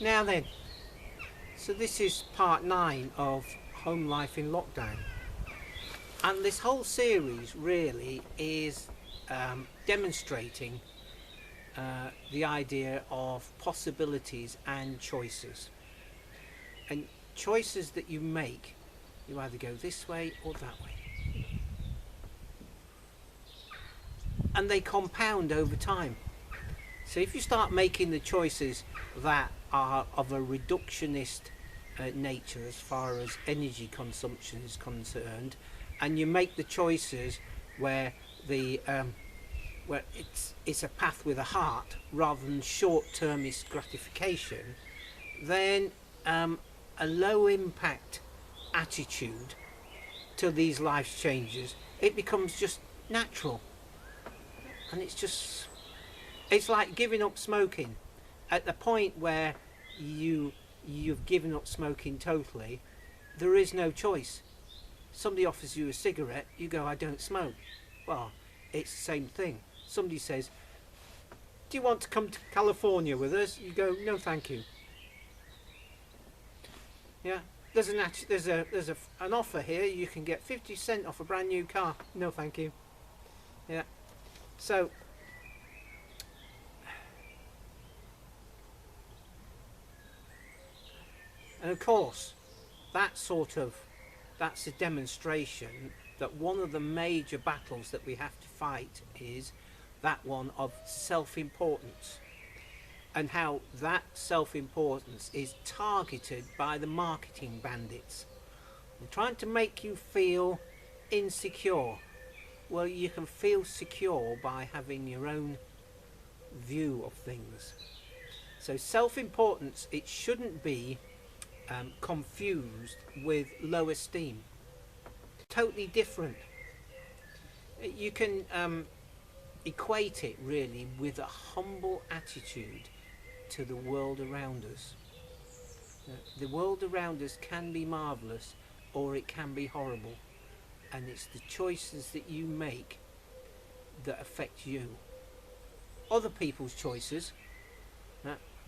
Now then, so this is part 9 of Home Life in Lockdown, and this whole series really is demonstrating the idea of possibilities and choices. And choices that you make, you either go this way or that way. And they compound over time. So if you start making the choices that are of a reductionist nature as far as energy consumption is concerned, and you make the choices where where it's a path with a heart rather than short-termist gratification, then a low impact attitude to these life changes, it becomes just natural. And it's like giving up smoking. At the point where you've given up smoking totally, there is no choice. Somebody offers you a cigarette, you go, I don't smoke. Well, it's the same thing. Somebody says, do you want to come to California with us? You go, no thank you. Yeah, there's an offer here, you can get 50% off a brand new car. No thank you. Yeah. So and of course that's a demonstration that one of the major battles that we have to fight is that one of self-importance, and how that self-importance is targeted by the marketing bandits. They're trying to make you feel insecure. Well, you can feel secure by having your own view of things. So self-importance, it shouldn't be confused with low esteem. Totally different. You can equate it really with a humble attitude to the world around us. The world around us can be marvellous or it can be horrible, and it's the choices that you make that affect you. Other people's choices,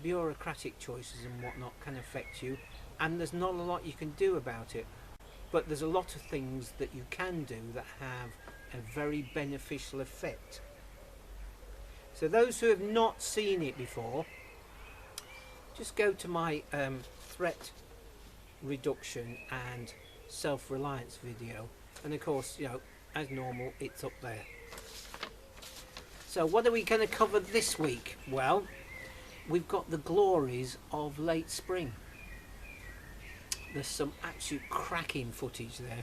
bureaucratic choices and whatnot, can affect you, and there's not a lot you can do about it, but there's a lot of things that you can do that have a very beneficial effect. So those who have not seen it before, just go to my threat reduction and self-reliance video, and of course, as normal, it's up there. So what are we going to cover this week? Well, we've got the glories of late spring. There's some absolute cracking footage there.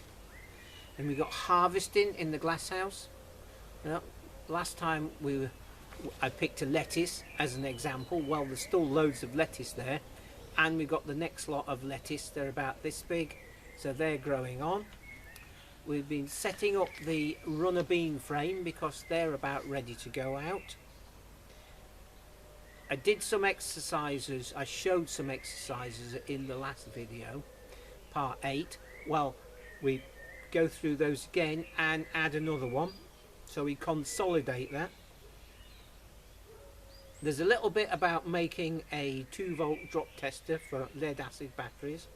And we've got harvesting in the glass house. Last time I picked a lettuce as an example. Well, there's still loads of lettuce there, and we've got the next lot of lettuce. They're about this big, so they're growing on. We've been setting up the runner bean frame because they're about ready to go out. I did some exercises, I showed some exercises in the last video, part 8. Well, we go through those again and add another one, so we consolidate that. There's a little bit about making a 2-volt drop tester for lead acid batteries,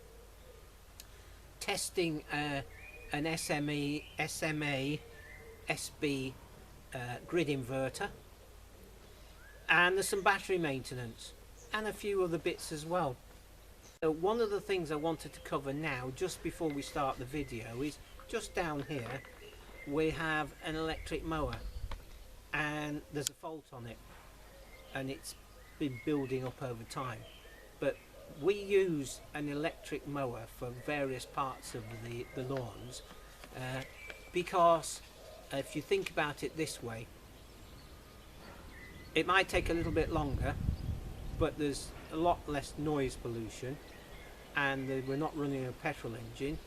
testing an SMA SB grid inverter, and there's some battery maintenance and a few other bits as well. So one of the things I wanted to cover now, just before we start the video, is just down here we have an electric mower, and there's a fault on it, and it's been building up over time. But we use an electric mower for various parts of the lawns because if you think about it this way, it might take a little bit longer, but there's a lot less noise pollution, and we're not running a petrol engine.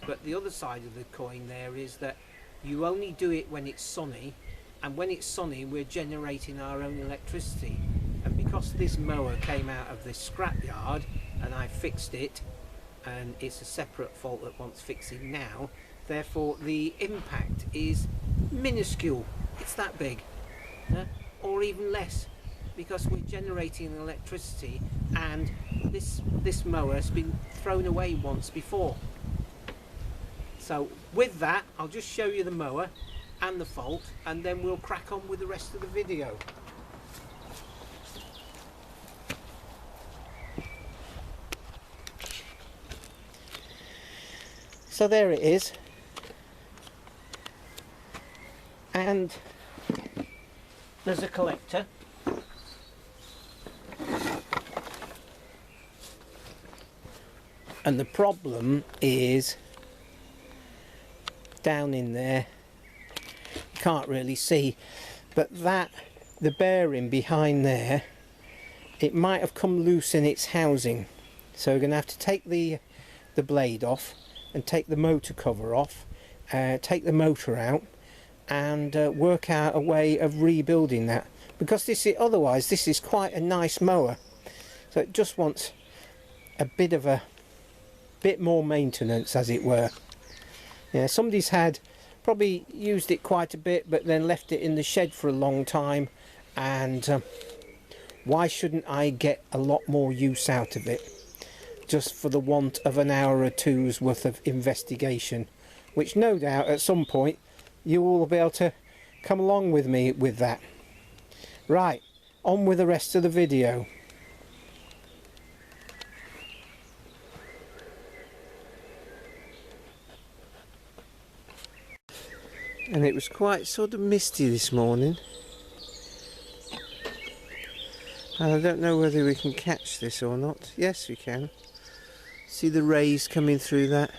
But the other side of the coin there is that you only do it when it's sunny, and when it's sunny we're generating our own electricity. And because this mower came out of this scrapyard and I fixed it, and it's a separate fault that wants fixing now, therefore the impact is minuscule. It's that big, or even less. because we're generating electricity, and this mower has been thrown away once before. So with that, I'll just show you the mower and the fault, and then we'll crack on with the rest of the video. So there it is, and there's a collector, and the problem is down in there, you can't really see, but the bearing behind there, it might have come loose in its housing, so we're going to have to take the blade off and take the motor cover off, take the motor out, and work out a way of rebuilding that, because otherwise this is quite a nice mower, so it just wants a bit more maintenance, as it were. Yeah, somebody's probably used it quite a bit, but then left it in the shed for a long time, and why shouldn't I get a lot more use out of it, just for the want of an hour or two's worth of investigation, which no doubt at some point you will be able to come along with me with that. Right, on with the rest of the video. And it was quite sort of misty this morning, and I don't know whether we can catch this or not. Yes, we can. See the rays coming through that,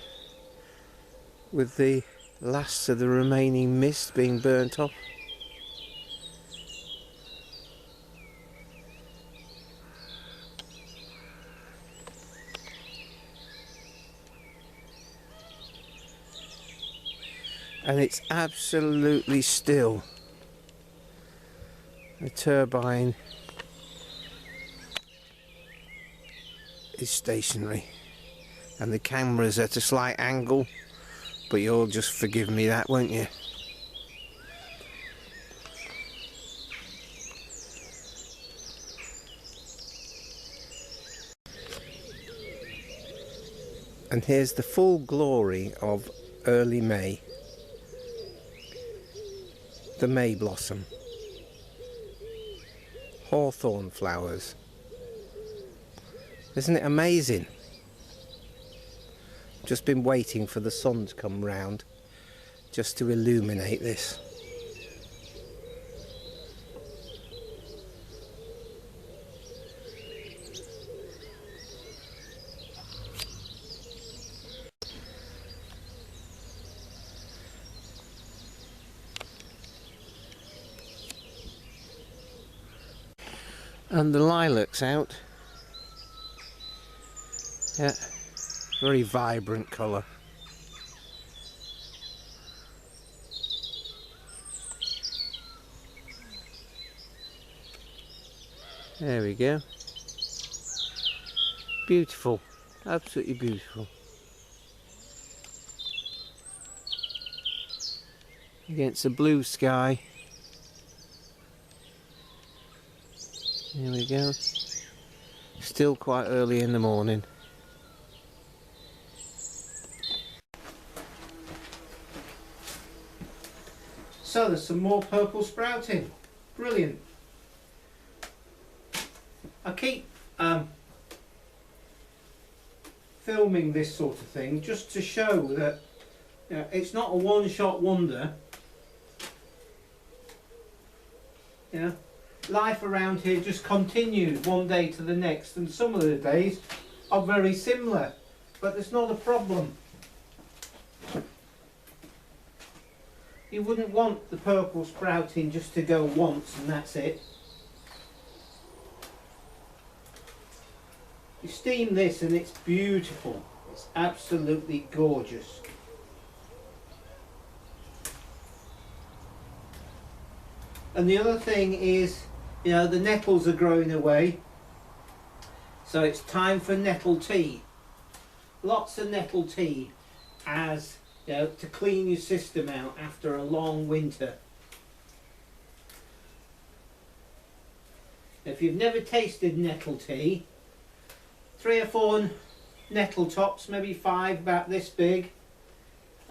with the last of the remaining mist being burnt off. And it's absolutely still. The turbine is stationary, and the camera's at a slight angle, but you'll just forgive me that, won't you? And here's the full glory of early May. The May blossom. Hawthorn flowers. Isn't it amazing? Just been waiting for the sun to come round just to illuminate this. And the lilac's out. Yeah, very vibrant colour. There we go. Beautiful, absolutely beautiful. Against the blue sky. Here we go. Still quite early in the morning. So there's some more purple sprouting. Brilliant. I keep filming this sort of thing just to show that, you know, it's not a one-shot wonder. You know, life around here just continues one day to the next, and some of the days are very similar, but it's not a problem. You wouldn't want the purple sprouting just to go once and that's it. You steam this and it's beautiful. It's absolutely gorgeous. And the other thing is, you know, the nettles are growing away, so it's time for nettle tea. Lots of nettle tea, as you know, to clean your system out after a long winter. If you've never tasted nettle tea, 3 or 4 nettle tops, maybe 5, about this big,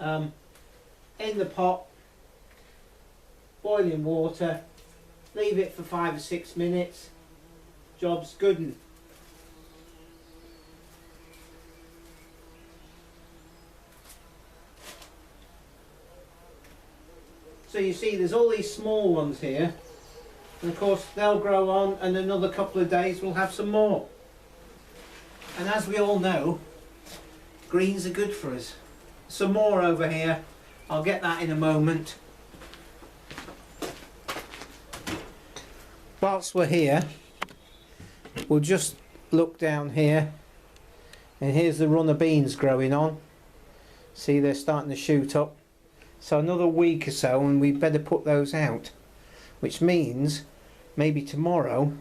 in the pot, boiling water, leave it for 5 or 6 minutes, job's good 'un. So you see there's all these small ones here, and of course they'll grow on, and another couple of days we'll have some more. And as we all know, greens are good for us. Some more over here, I'll get that in a moment. Whilst we're here, we'll just look down here, and here's the run of beans growing on. See, they're starting to shoot up. So another week or so and we'd better put those out, which means maybe tomorrow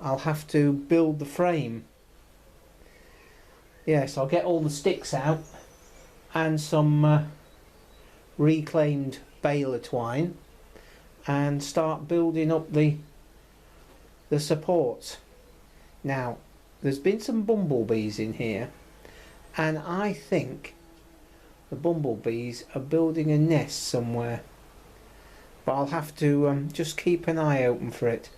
I'll have to build the frame. Yes, I'll get all the sticks out and some reclaimed baler twine and start building up the supports. Now there's been some bumblebees in here, and I think the bumblebees are building a nest somewhere, but I'll have to just keep an eye open for it.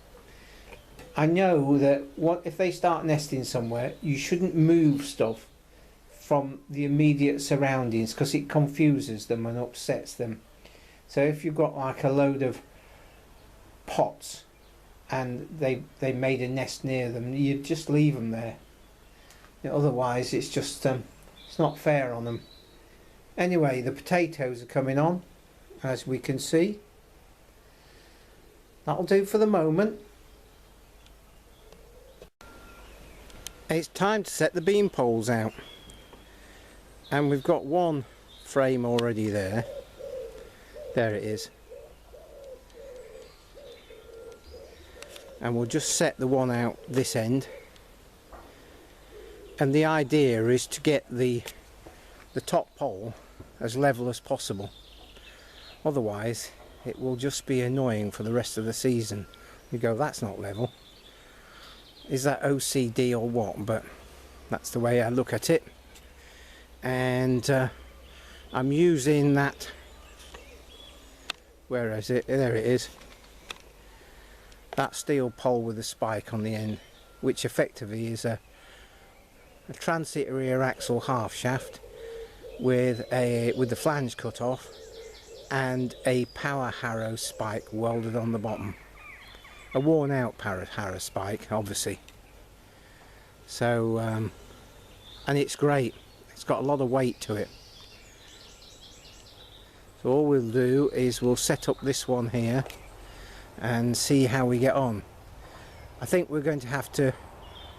I know that if they start nesting somewhere, you shouldn't move stuff from the immediate surroundings because it confuses them and upsets them. So if you've got like a load of pots and they made a nest near them, you just leave them there. Otherwise it's just it's not fair on them. Anyway, the potatoes are coming on, as we can see. That'll do for the moment. It's time to set the beam poles out. And we've got one frame already there. There it is. And we'll just set the one out this end. And the idea is to get the top pole as level as possible, otherwise it will just be annoying for the rest of the season. You go, that's not level. Is that OCD or what? But that's the way I look at it. And I'm using that, where is it? There it is, that steel pole with a spike on the end, which effectively is a transit rear axle half shaft with the flange cut off and a power harrow spike welded on the bottom. A worn out power harrow spike, obviously. So and it's great, it's got a lot of weight to it. So all we'll do is we'll set up this one here and see how we get on. I think we're going to have to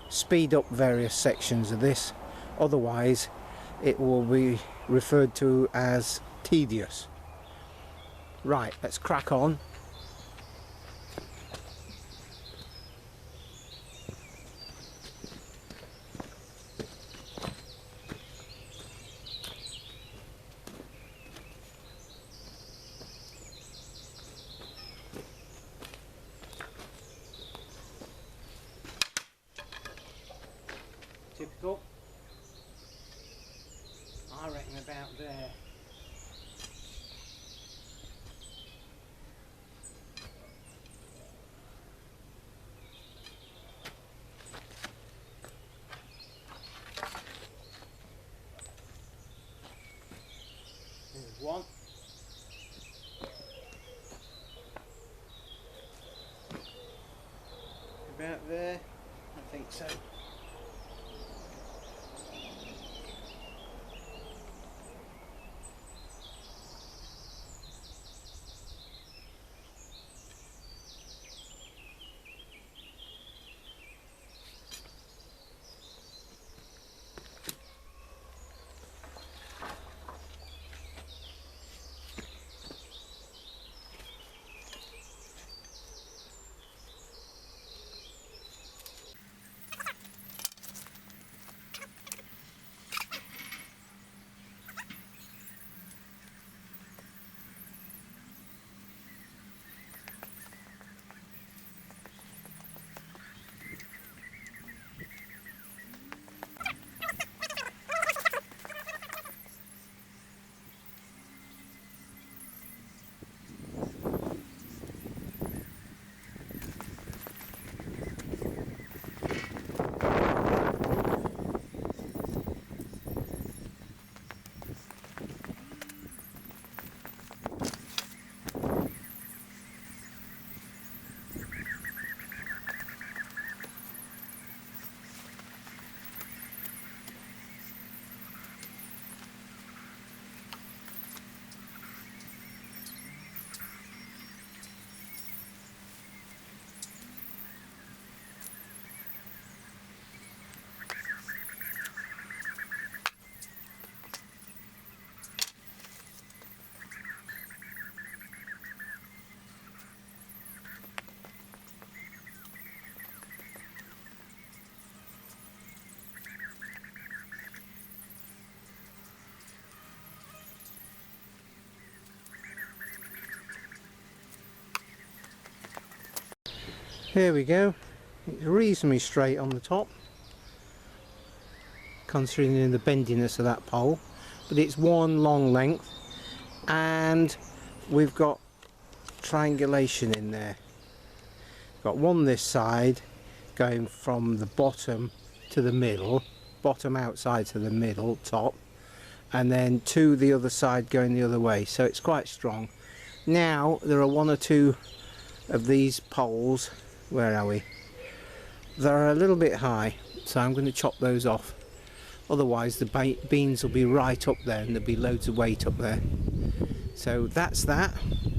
speed up various sections of this, otherwise it will be referred to as tedious. Right, let's crack on. Typical. I reckon about there. There's one. About there, I think so. Here we go. It's reasonably straight on the top, considering the bendiness of that pole, but it's one long length, and we've got triangulation in there. Got one this side going from the bottom to the middle, bottom outside to the middle top, and then two the other side going the other way, so it's quite strong. Now there are one or two of these poles, where are we, they're a little bit high, so I'm going to chop those off, otherwise the beams will be right up there and there'll be loads of weight up there. So that's that,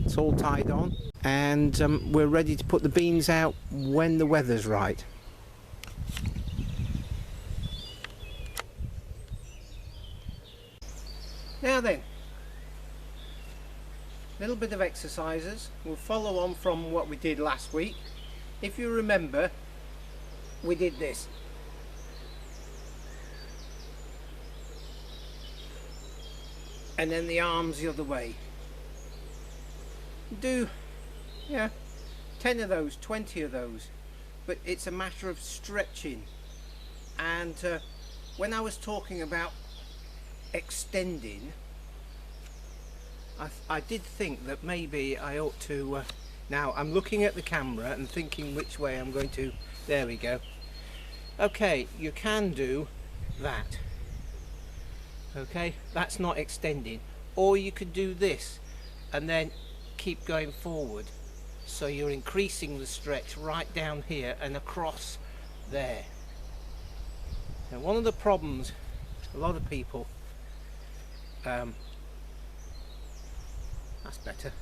it's all tied on, and we're ready to put the beans out when the weather's right. Now then, a little bit of exercises. We'll follow on from what we did last week. If you remember, we did this. And then the arms the other way. Do, 10 of those, 20 of those. But it's a matter of stretching. And when I was talking about extending, I did think that maybe I ought to, now I'm looking at the camera and thinking which way I'm going to, there we go. Okay, you can do that. Okay, that's not extending. Or you could do this and then keep going forward. So you're increasing the stretch right down here and across there. Now one of the problems a lot of people, that's better.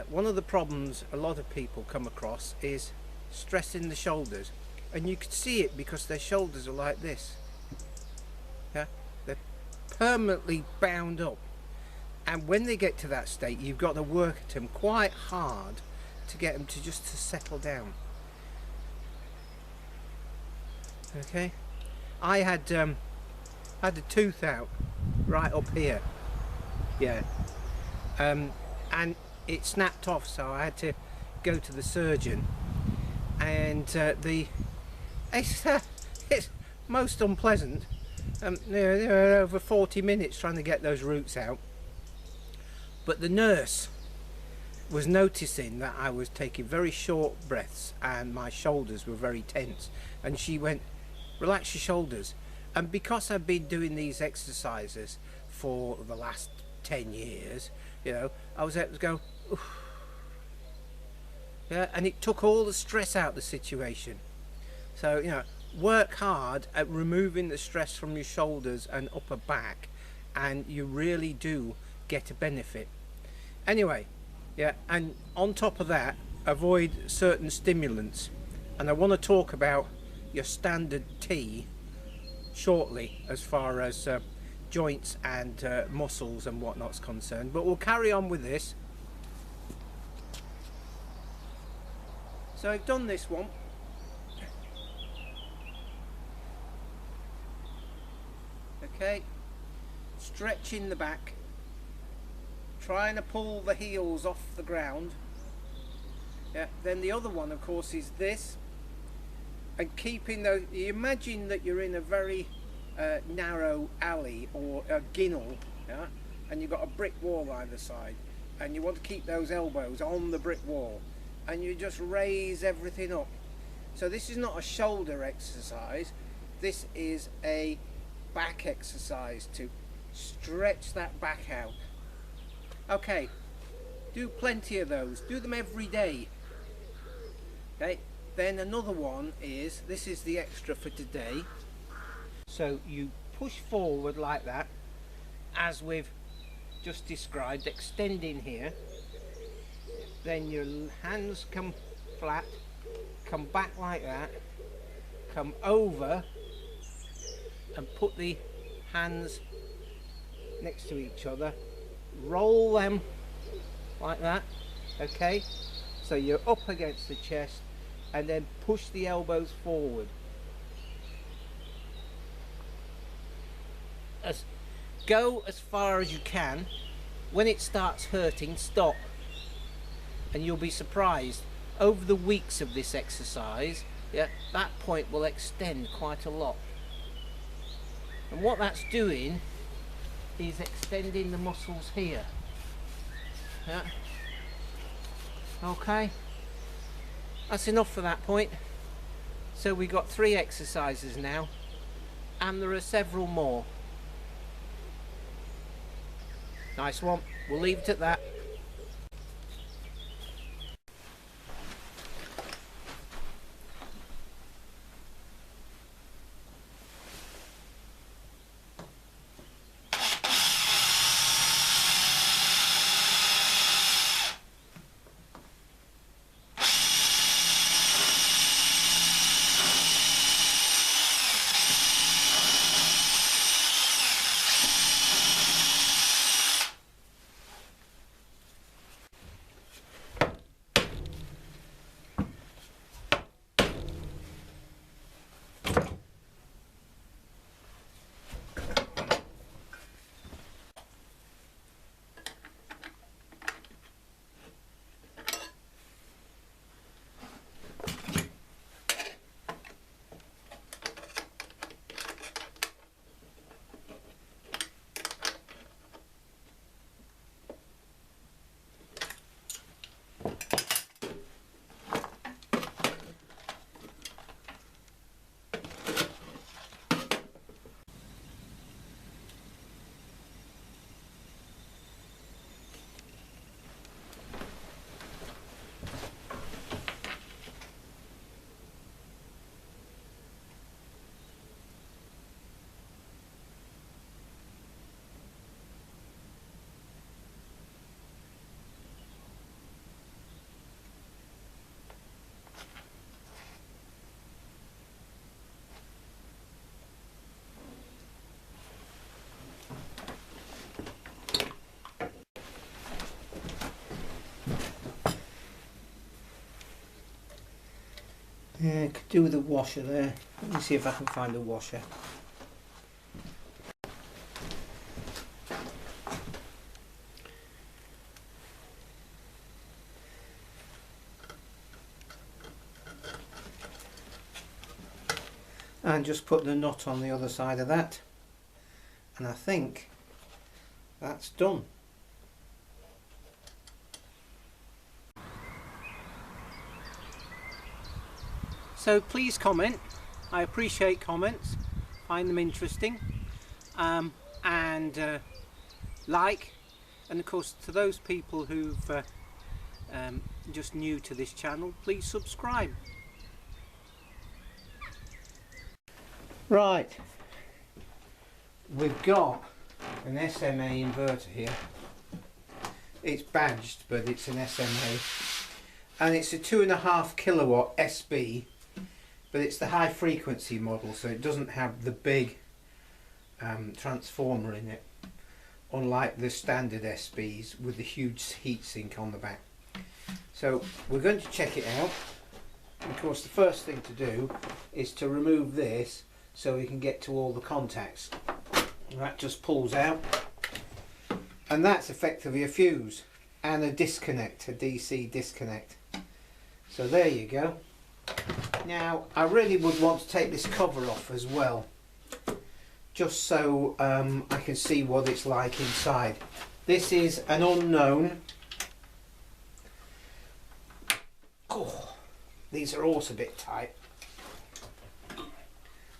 One of the problems a lot of people come across is stress in the shoulders, and you can see it because their shoulders are like this. Yeah, they're permanently bound up, and when they get to that state, you've got to work at them quite hard to get them to just to settle down. Okay, I had a tooth out right up here. Yeah, and it snapped off, so I had to go to the surgeon, and it's most unpleasant. They're over 40 minutes trying to get those roots out, but the nurse was noticing that I was taking very short breaths and my shoulders were very tense, and she went, relax your shoulders. And because I've been doing these exercises for the last 10 years, I was able to go, oof. Yeah, and it took all the stress out of the situation. So, work hard at removing the stress from your shoulders and upper back, and you really do get a benefit. Anyway, yeah, and on top of that, avoid certain stimulants. And I want to talk about your standard tea shortly, as far as joints and muscles and whatnot's concerned, but we'll carry on with this. So I've done this one. Okay, stretching the back, trying to pull the heels off the ground. Yeah, then the other one, of course, is this, and keeping those. You imagine that you're in a very narrow alley or a ginnel, yeah, and you've got a brick wall either side, and you want to keep those elbows on the brick wall, and you just raise everything up. So this is not a shoulder exercise, this is a back exercise to stretch that back out. Okay, do plenty of those, do them every day. Okay, then another one is, this is the extra for today. So you push forward like that, as we've just described, extending here. Then your hands come flat, come back like that, come over and put the hands next to each other, roll them like that. Okay, so you're up against the chest, and then push the elbows forward. Go as far as you can. When it starts hurting, stop, and you'll be surprised over the weeks of this exercise, yeah, that point will extend quite a lot. And what that's doing is extending the muscles here. Yeah. Okay, that's enough for that point. So we got 3 exercises now, and there are several more. Nice one. We'll leave it at that. Yeah, could do with a washer there. Let me see if I can find a washer. And just put the nut on the other side of that. And I think that's done. So please comment. I appreciate comments, find them interesting, and like, and of course to those people who've just new to this channel, please subscribe. Right, we've got an SMA inverter here. It's badged, but it's an SMA, and it's a 2.5 kilowatt SB. But it's the high frequency model, so it doesn't have the big transformer in it, unlike the standard SBs with the huge heatsink on the back. So we're going to check it out. And of course the first thing to do is to remove this so we can get to all the contacts. And that just pulls out, and that's effectively a fuse and a disconnect, a DC disconnect. So there you go. Now I really would want to take this cover off as well, just so I can see what it's like inside. This is an unknown. Oh, these are also a bit tight.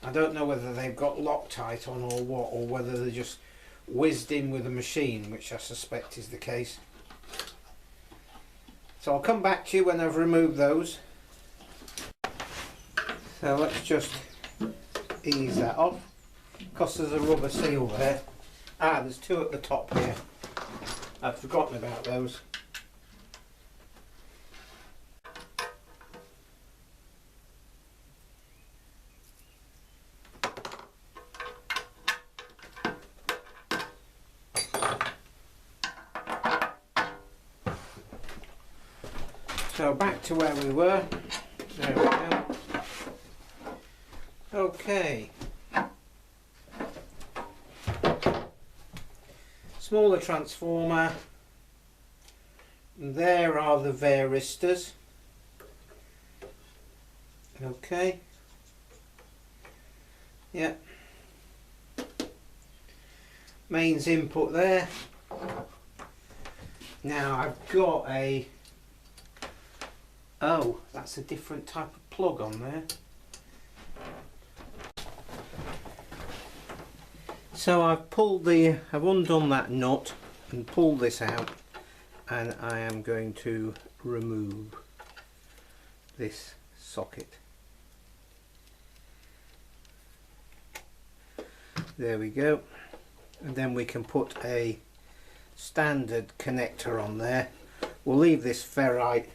I don't know whether they've got Loctite on or what, or whether they're just whizzed in with a machine, which I suspect is the case. So I'll come back to you when I've removed those. So let's just ease that off, because there's a rubber seal there. Ah, there's 2 at the top here. I'd forgotten about those. So back to where we were. There we go. Okay. Smaller transformer. There are the varistors. Okay. Yeah. Mains input there. Now I've got a, oh, that's a different type of plug on there. So I've undone that nut and pulled this out, and I am going to remove this socket. There we go. And then we can put a standard connector on there. We'll leave this ferrite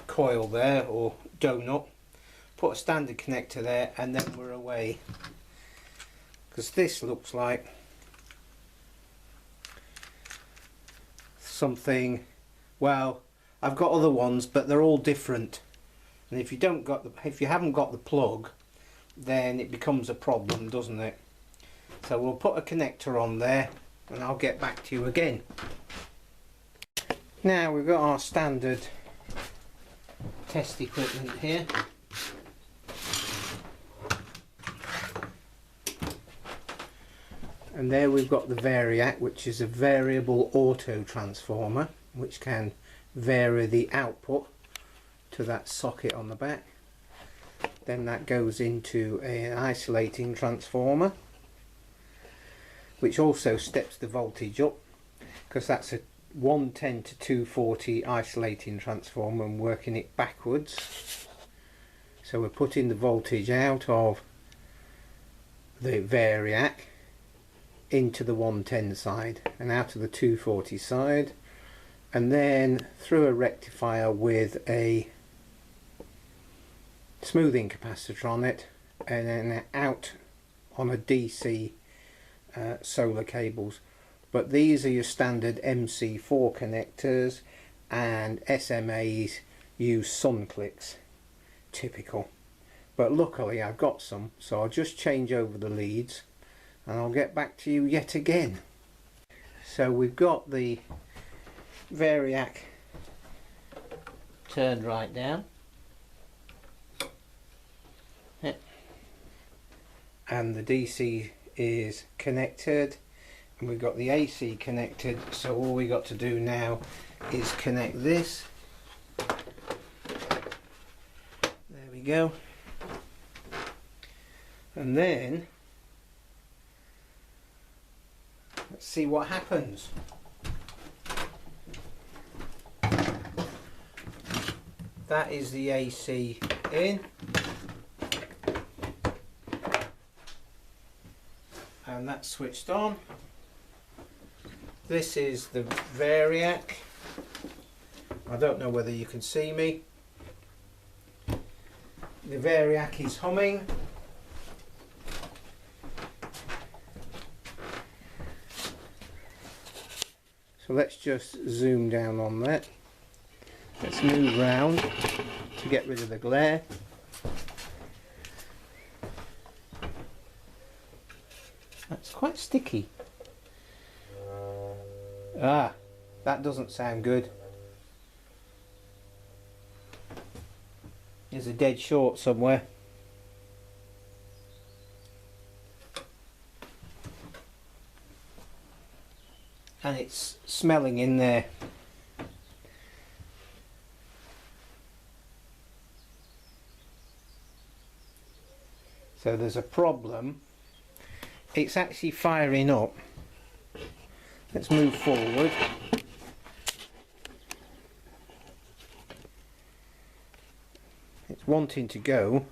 coil there, or donut, put a standard connector there, and then we're away. Because this looks like something, well, I've got other ones, but they're all different, and if you haven't got the plug, then it becomes a problem, doesn't it? So we'll put a connector on there and I'll get back to you again. Now we've got our standard test equipment here. And there we've got the variac, which is a variable auto transformer, which can vary the output to that socket on the back. Then that goes into an isolating transformer, which also steps the voltage up, because that's a 110 to 240 isolating transformer and working it backwards. So we're putting the voltage out of the variac into the 110 side and out of the 240 side, and then through a rectifier with a smoothing capacitor on it, and then out on a DC solar cables. But these are your standard MC4 connectors, and SMAs use sun clicks, typical. But luckily I've got some, so I'll just change over the leads and I'll get back to you yet again. So we've got the variac turned right down, and the DC is connected, and we've got the AC connected. So all we got to do now is connect this. There we go. And then let's see what happens. That is the AC in, and that's switched on. This is the variac. I don't know whether you can see me. The variac is humming. So let's just zoom down on that. Let's move round to get rid of the glare. That's quite sticky. Ah, that doesn't sound good. There's a dead short somewhere. And it's smelling in there. So there's a problem. It's actually firing up. Let's move forward. It's wanting to go.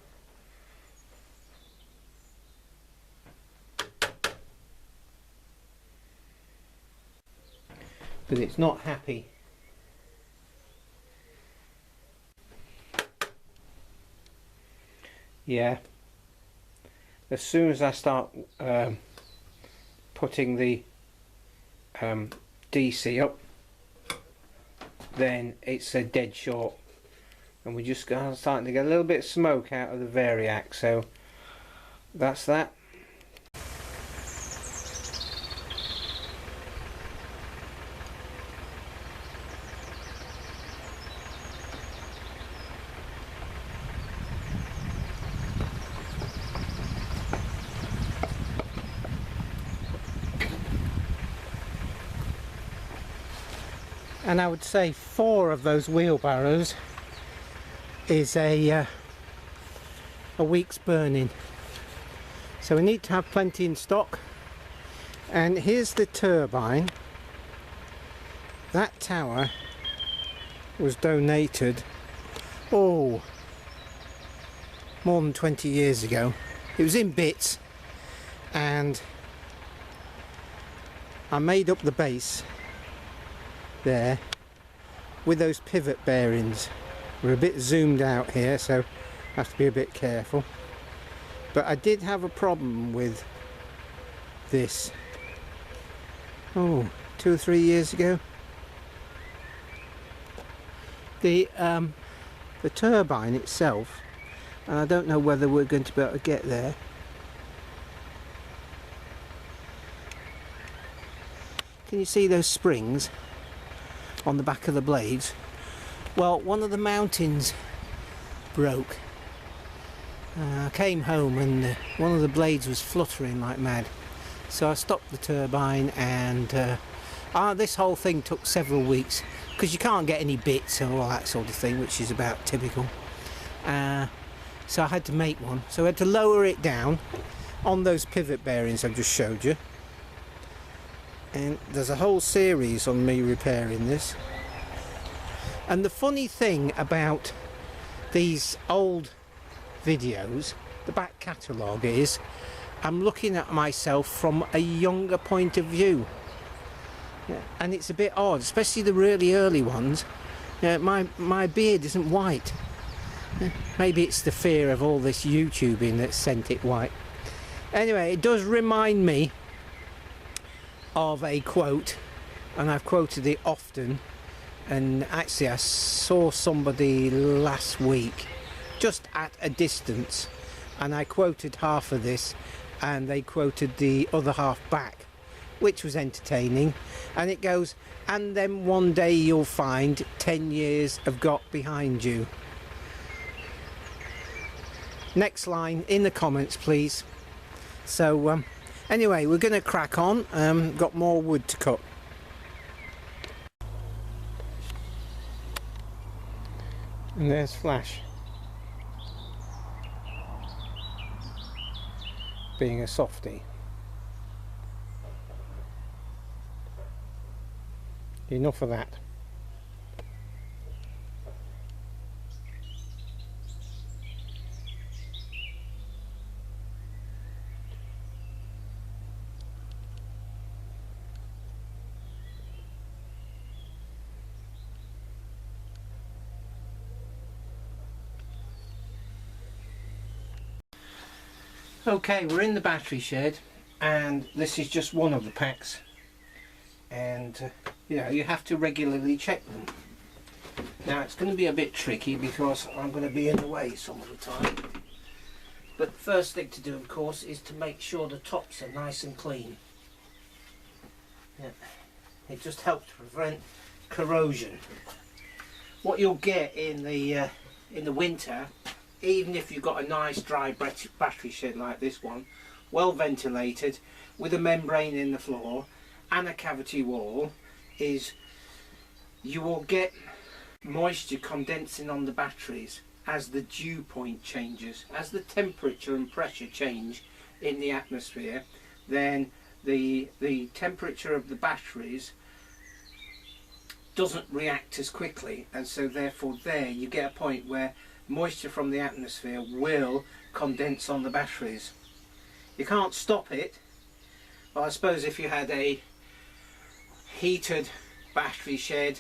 But it's not happy. Yeah. As soon as I start putting the DC up, then it's a dead short, and we're just starting to get a little bit of smoke out of the variac. So that's that. and I would say 4 of those wheelbarrows is a week's burning. So we need to have plenty in stock. And here's the turbine. That tower was donated, oh, more than 20 years ago. It was in bits, and I made up the base there with those pivot bearings. We're a bit zoomed out here, so I have to be a bit careful. But I did have a problem with this, oh, 2 or 3 years ago. The turbine itself, and I don't know whether we're going to be able to get there. Can you see those springs on the back of the blades? Well, one of the mountings broke. I came home and one of the blades was fluttering like mad. So I stopped the turbine, and this whole thing took several weeks because you can't get any bits and all that sort of thing, which is about typical. So I had to make one. So I had to lower it down on those pivot bearings I've just showed you. And there's a whole series on me repairing this. And the funny thing about these old videos, the back catalogue, is I'm looking at myself from a younger point of view. Yeah, and it's a bit odd, especially the really early ones. Yeah, my beard isn't white. Maybe it's the fear of all this YouTubing that sent it white. Anyway, it does remind me of a quote, and I've quoted it often. And actually I saw somebody last week just at a distance, and I quoted half of this and they quoted the other half back, which was entertaining. And it goes, and then one day you'll find 10 years have got behind you. Next line in the comments, please. So anyway, we're going to crack on. Got more wood to cut. And there's Flash, being a softie. Enough of that. Okay, we're in the battery shed, and this is just one of the packs, and you know, you have to regularly check them. Now it's going to be a bit tricky because I'm going to be in the way some of the time, but the first thing to do, of course, is to make sure the tops are nice and clean. Yeah. It just helps to prevent corrosion. What you'll get in the winter, even if you've got a nice dry battery shed like this one, well ventilated, with a membrane in the floor and a cavity wall, is you will get moisture condensing on the batteries as the dew point changes. As the temperature and pressure change in the atmosphere, then the temperature of the batteries doesn't react as quickly, and so therefore there you get a point where moisture from the atmosphere will condense on the batteries. You can't stop it. Well, I suppose if you had a heated battery shed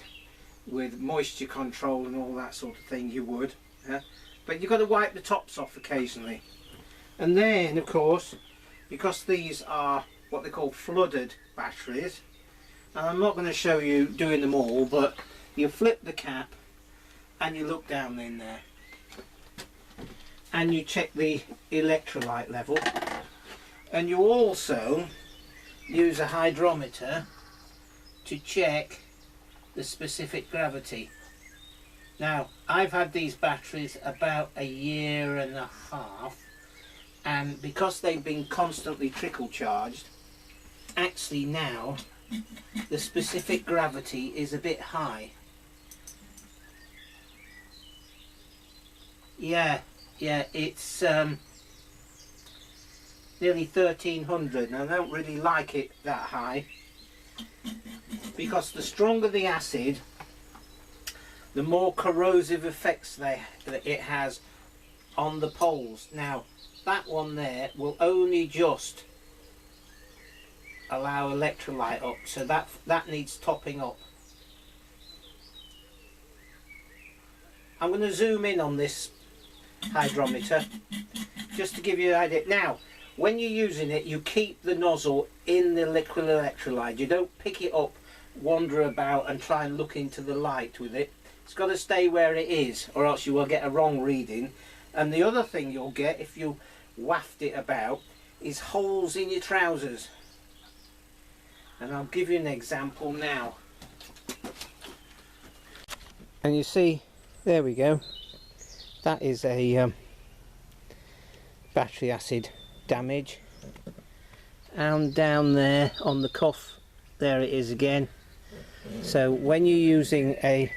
with moisture control and all that sort of thing, you would. But you've got to wipe the tops off occasionally. And then, of course, because these are what they call flooded batteries, and I'm not going to show you doing them all, but you flip the cap and you look down in there, and you check the electrolyte level, and you also use a hydrometer to check the specific gravity. Now, I've had these batteries about 1.5 years, and because they've been constantly trickle charged, actually now the specific gravity is a bit high. Yeah, it's nearly 1300, and I don't really like it that high, because the stronger the acid, the more corrosive effects that it has on the poles. Now that one there will only just allow electrolyte up, so that needs topping up. I'm going to zoom in on this hydrometer just to give you an idea. Now when you're using it, you keep the nozzle in the liquid electrolyte. You don't pick it up, wander about and try and look into the light with it. It's got to stay where it is, or else you will get a wrong reading. And the other thing you'll get if you waft it about is holes in your trousers. And I'll give you an example now. And you see, there we go. That is a battery acid damage. And down there on the cuff, there it is again. So when you're using a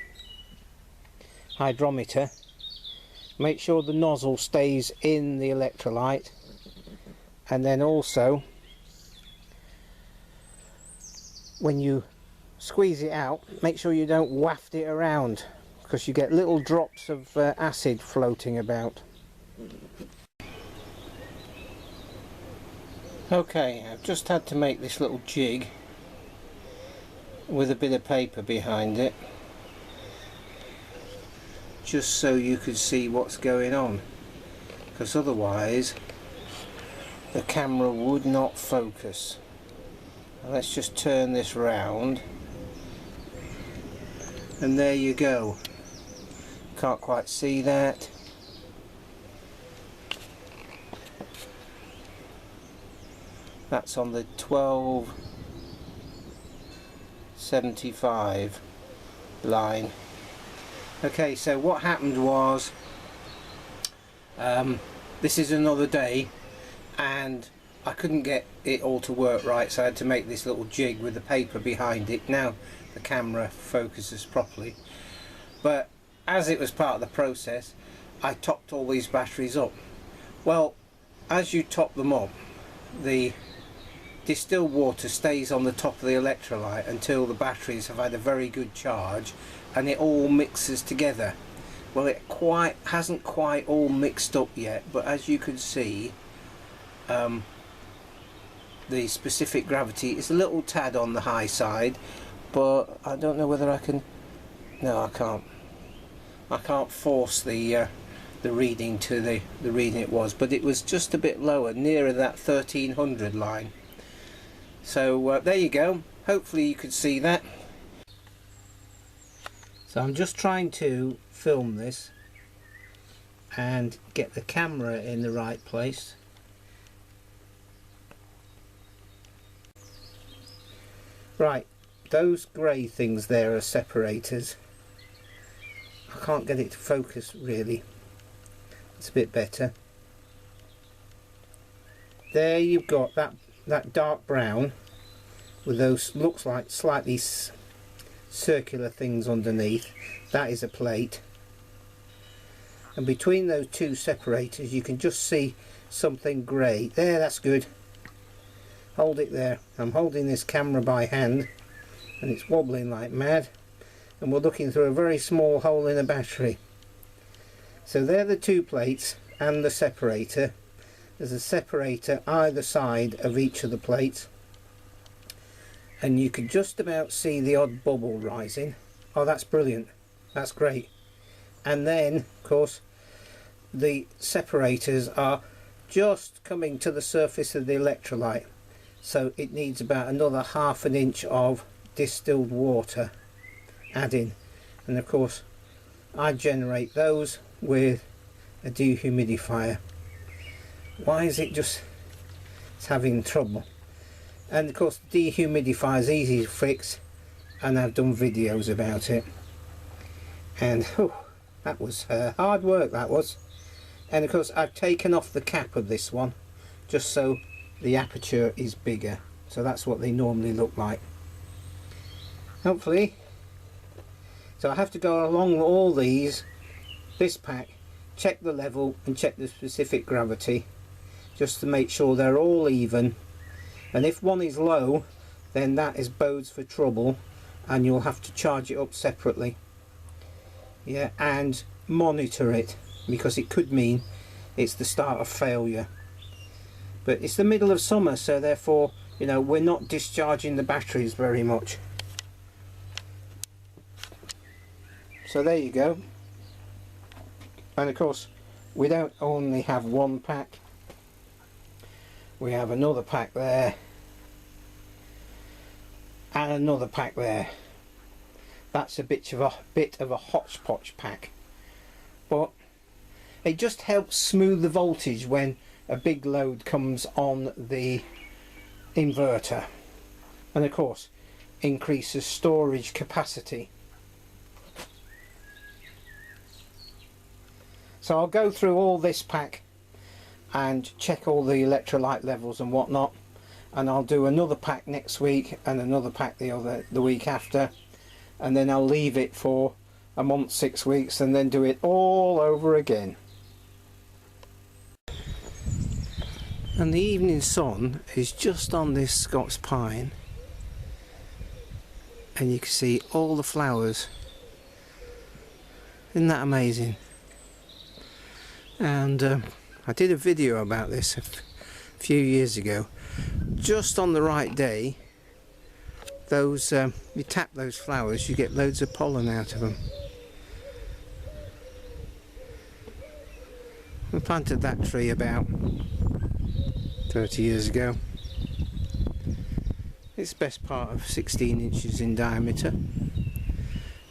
hydrometer, make sure the nozzle stays in the electrolyte, and then also when you squeeze it out, make sure you don't waft it around, because you get little drops of acid floating about. Okay, I've just had to make this little jig with a bit of paper behind it, just so you could see what's going on, because otherwise the camera would not focus. Now let's just turn this round, and there you go. Can't quite see that. That's on the 1275 line. Okay, so what happened was, this is another day and I couldn't get it all to work right, so I had to make this little jig with the paper behind it. Now the camera focuses properly, but as it was part of the process, I topped all these batteries up. Well, as you top them up, the distilled water stays on the top of the electrolyte until the batteries have had a very good charge and it all mixes together. Well, it hasn't quite all mixed up yet, but as you can see, the specific gravity is a little tad on the high side, but I don't know whether I can. No, I can't force the reading to the reading it was, but it was just a bit lower, nearer that 1300 line. So there you go. Hopefully you could see that. So I'm just trying to film this and get the camera in the right place. Right, those grey things there are separators. I can't get it to focus really. It's a bit better. There you've got that dark brown with those, looks like slightly circular things underneath. That is a plate, and between those two separators you can just see something grey there. That's good. Hold it there. I'm holding this camera by hand and it's wobbling like mad, and we're looking through a very small hole in a battery. So they're the two plates and the separator. There's a separator either side of each of the plates, and you can just about see the odd bubble rising. Oh, that's brilliant. That's great. And then of course the separators are just coming to the surface of the electrolyte, so it needs about another ½ an inch of distilled water adding, and of course I generate those with a dehumidifier. Why is it just, it's having trouble? And of course the dehumidifier is easy to fix, and I've done videos about it, and that was hard work, that was. And of course I've taken off the cap of this one just so the aperture is bigger, so that's what they normally look like. hopefully. So I have to go along all this pack, check the level and check the specific gravity, just to make sure they're all even, and if one is low, then that is bodes for trouble and you'll have to charge it up separately. Yeah, and monitor it, because it could mean it's the start of failure. But it's the middle of summer, so therefore, you know, we're not discharging the batteries very much. So there you go. And of course, we don't only have one pack, we have another pack there and another pack there. That's a bit of a hodgepodge pack, but it just helps smooth the voltage when a big load comes on the inverter, and of course increases storage capacity. So I'll go through all this pack and check all the electrolyte levels and whatnot, and I'll do another pack next week and another pack the week after, and then I'll leave it for a month, 6 weeks, and then do it all over again. And the evening sun is just on this Scots pine, and you can see all the flowers. Isn't that amazing? And I did a video about this a few years ago. Just on the right day, those you tap those flowers, you get loads of pollen out of them. We planted that tree about 30 years ago. It's best part of 16 inches in diameter,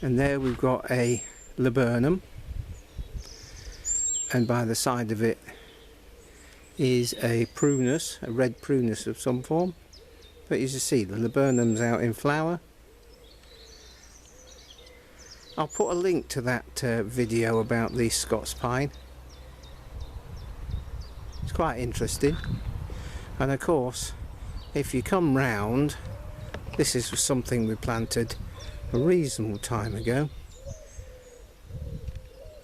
and there we've got a laburnum, and by the side of it is a prunus, a red prunus of some form. But as you see, the laburnum's out in flower. I'll put a link to that video about the Scots pine. It's quite interesting. And of course, if you come round, this is something we planted a reasonable time ago,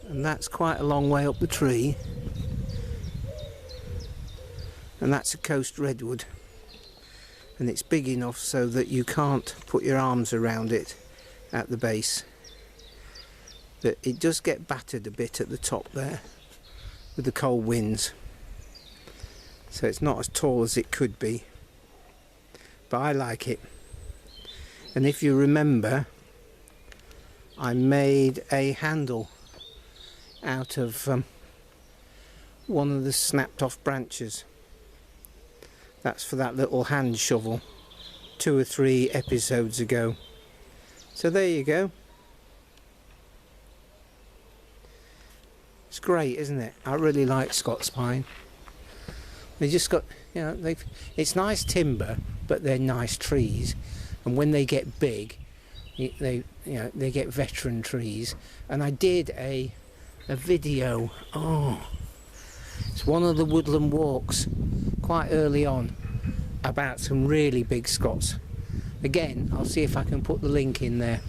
and that's quite a long way up the tree, and that's a coast redwood, and it's big enough so that you can't put your arms around it at the base, but it does get battered a bit at the top there with the cold winds, so it's not as tall as it could be, but I like it. And if you remember, I made a handle out of one of the snapped off branches. That's for that little hand shovel 2 or 3 episodes ago. So there you go. It's great, isn't it? I really like Scots pine. They just got, you know, it's nice timber, but they're nice trees, and when they get big, they get veteran trees. And I did a video, it's one of the woodland walks quite early on, about some really big Scots. Again, I'll see if I can put the link in there.